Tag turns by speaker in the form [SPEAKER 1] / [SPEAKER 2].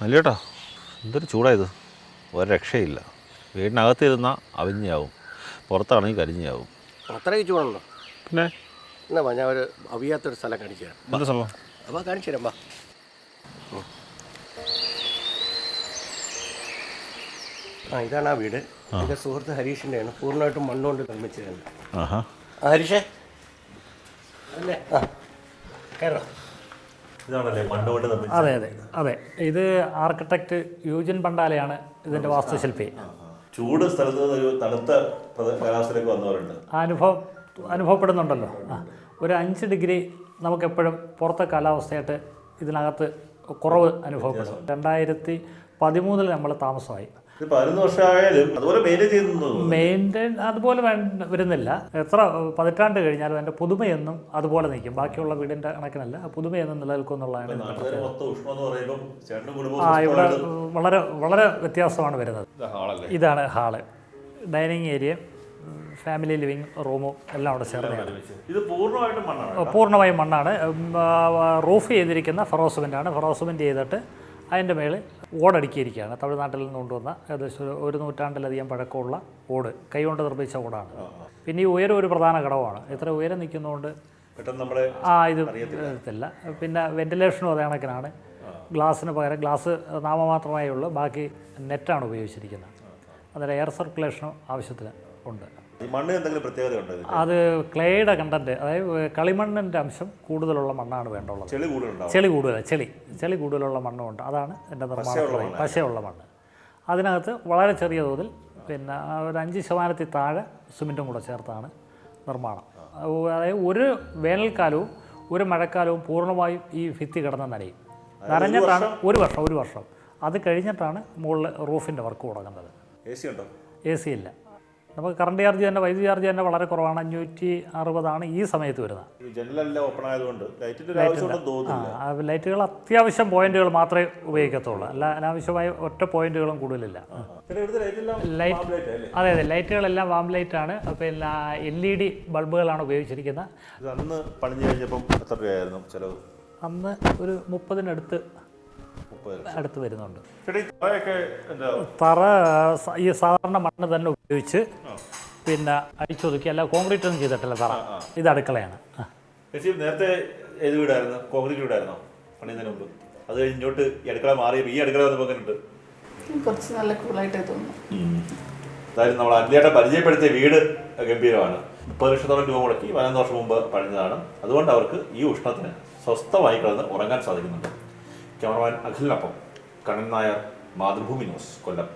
[SPEAKER 1] അല്ലേട്ടാ, എന്തൊരു ചൂടായത്, ഒരു രക്ഷയില്ല. വീടിനകത്തിരുന്നാൽ അവിഞ്ഞാവും, പുറത്താണെങ്കിൽ കരിഞ്ഞാവും.
[SPEAKER 2] അത്രയ്ക്ക് ചൂടുണ്ടോ?
[SPEAKER 1] പിന്നെ
[SPEAKER 2] എന്നാ ഞാൻ ഒരു അവിയാത്തൊരു സ്ഥലം കാണിച്ചു തരാം.
[SPEAKER 1] എന്താ സംഭവം?
[SPEAKER 2] അപ്പോൾ കാണിച്ചു തരാം. വാ. ഇതാണ് ആ വീട്. എൻ്റെ സുഹൃത്ത് ഹരീഷിൻ്റെയാണ്. പൂർണ്ണമായിട്ടും മണ്ണുകൊണ്ട് നിർമ്മിച്ചതാണ്. ഹരീഷേ അല്ലേ? കയറോ.
[SPEAKER 3] അതെ അതെ അതെ, ഇത് ആർക്കിടെക്ട് യൂജിൻ പണ്ടാലയാണ് ഇതിൻ്റെ വാസ്തുശില്പി.
[SPEAKER 1] ചൂട് സ്ഥലത്ത് ഒരു തണുത്ത കാലാവസ്ഥയിലേക്ക് വന്നവരുണ്ട്.
[SPEAKER 3] അനുഭവപ്പെടുന്നുണ്ടല്ലോ. ഒരു 5 ഡിഗ്രി നമുക്കെപ്പോഴും പുറത്തെ കാലാവസ്ഥയായിട്ട് ഇതിനകത്ത് കുറവ് അനുഭവപ്പെടും. 2013 നമ്മൾ താമസമായി.
[SPEAKER 1] 11 വർഷമായാലും അതുപോലെ
[SPEAKER 3] മെയിൻറ്റെയിൻ അതുപോലെ വരുന്നില്ല. എത്ര പതിറ്റാണ്ട് കഴിഞ്ഞാലും എൻ്റെ പുതുമയൊന്നും അതുപോലെ നിൽക്കും. ബാക്കിയുള്ള വീടിൻ്റെ കണക്കിനല്ല, പുതുമയൊന്നും നിലനിൽക്കും എന്നുള്ളതാണ്. ഇവിടെ വളരെ വളരെ വ്യത്യാസമാണ് വരുന്നത്. ഇതാണ് hall, dining area, family living റൂമും എല്ലാം അവിടെ ചേർന്നതാണ്. പൂർണ്ണമായും മണ്ണാണ്. റൂഫ് ചെയ്തിരിക്കുന്ന ഫെറോസിമെൻ്റാണ്. ഫെറോസിമെൻ്റ് ചെയ്തിട്ട് അതിൻ്റെ മേളിൽ ഓടടുക്കിയിരിക്കുകയാണ്. തമിഴ്നാട്ടിൽ നിന്ന് കൊണ്ടുവന്ന ഏകദേശം ഒരു നൂറ്റാണ്ടിലധികം പഴക്കമുള്ള ഓട്, കൈകൊണ്ട് നിർമ്മിച്ച ഓടാണ്. പിന്നെ ഈ ഉയരം ഒരു പ്രധാന ഘടകമാണ്. ഇത്ര ഉയരം നിൽക്കുന്നതുകൊണ്ട് ഇത് എടുത്തില്ല. പിന്നെ വെന്റിലേഷനും അതേ കണക്കിനാണ്. ഗ്ലാസ്സിന് പകരം ഗ്ലാസ് നാമമാത്രമേ ഉള്ളൂ, ബാക്കി നെറ്റാണ് ഉപയോഗിച്ചിരിക്കുന്നത്. അതിൽ എയർ സർക്കുലേഷനും ആവശ്യത്തിന് ഉണ്ട്. അത് ക്ലേയുടെ കണ്ടന്റ്, അതായത് കളിമണ്ണിൻ്റെ അംശം കൂടുതലുള്ള മണ്ണാണ് വേണ്ടുള്ളത്. ചെളി കൂടുതലുള്ള മണ്ണുണ്ട്. അതാണ് എൻ്റെ നിർമ്മാണത്തിൽ പശയുള്ള മണ്ണ്. അതിനകത്ത് വളരെ ചെറിയ തോതിൽ പിന്നെ ഒരു 5% താഴെ സിമെൻറ്റും കൂടെ ചേർത്താണ് നിർമ്മാണം. അതായത് ഒരു വേനൽക്കാലവും ഒരു മഴക്കാലവും പൂർണ്ണമായും ഈ ഭിത്തി കിടന്ന് നനഞ്ഞിട്ടാണ് ഒരു വർഷം. അത് കഴിഞ്ഞിട്ടാണ് മുകളിൽ റൂഫിൻ്റെ വർക്ക് തുടങ്ങുന്നത്. AC ഇല്ല. നമുക്ക് കറണ്ട് ചാർജ് തന്നെ, വൈദ്യുതി ചാർജ് തന്നെ വളരെ കുറവാണ്. 560 ഈ സമയത്ത് വരുന്നത്. ലൈറ്റുകൾ അത്യാവശ്യം പോയിന്റുകൾ മാത്രമേ ഉപയോഗിക്കത്തുള്ളൂ, അല്ല അനാവശ്യമായ ഒറ്റ പോയിന്റുകളും കൂടുതലില്ല. അതെ, ലൈറ്റുകളെല്ലാം വാം ലൈറ്റാണ്. പിന്നെ LED ബൾബുകളാണ് ഉപയോഗിച്ചിരിക്കുന്നത്. അന്ന് ഒരു 30-ന് അടുത്ത് വരുന്നുണ്ട്. തറ ഈ സാധാരണ മണ്ണ് തന്നെ ഉപയോഗിച്ച് പിന്നെ അടിച്ചൊതുക്കി, അല്ല കോൺക്രീറ്റ് ഒന്നും ചെയ്തിട്ടില്ല തറ. ഇത് അടുക്കളയാണ്.
[SPEAKER 1] നേരത്തെ ഏത് വീടായിരുന്നു? കോൺക്രീറ്റ് വീടായിരുന്നോ പണിയുന്നതിന് മുമ്പ്? അത് കഴിഞ്ഞോട്ട് ഈ അടുക്കള മാറി ഈ അടുക്കള വന്നപ്പോൾ
[SPEAKER 4] കുറച്ച് നല്ല കൂളായിട്ട് തോന്നുന്നു.
[SPEAKER 1] അതായത് നമ്മൾ അന്വേഷണം പരിചയപ്പെടുത്തിയ വീട് ഗംഭീരമാണ്. 30 ലക്ഷത്തോളം രൂപ മുടക്കി 11 വർഷം മുമ്പ് പണിഞ്ഞതാണ്. അതുകൊണ്ട് അവർക്ക് ഈ ഉഷ്ണത്തിന് സ്വസ്ഥമായി കിടന്ന് ഉറങ്ങാൻ സാധിക്കുന്നുണ്ട്. ക്യാമറമാൻ അഖിലിനൊപ്പം കണ്ണൻ നായർ, മാതൃഭൂമി ന്യൂസ്, കൊല്ലം.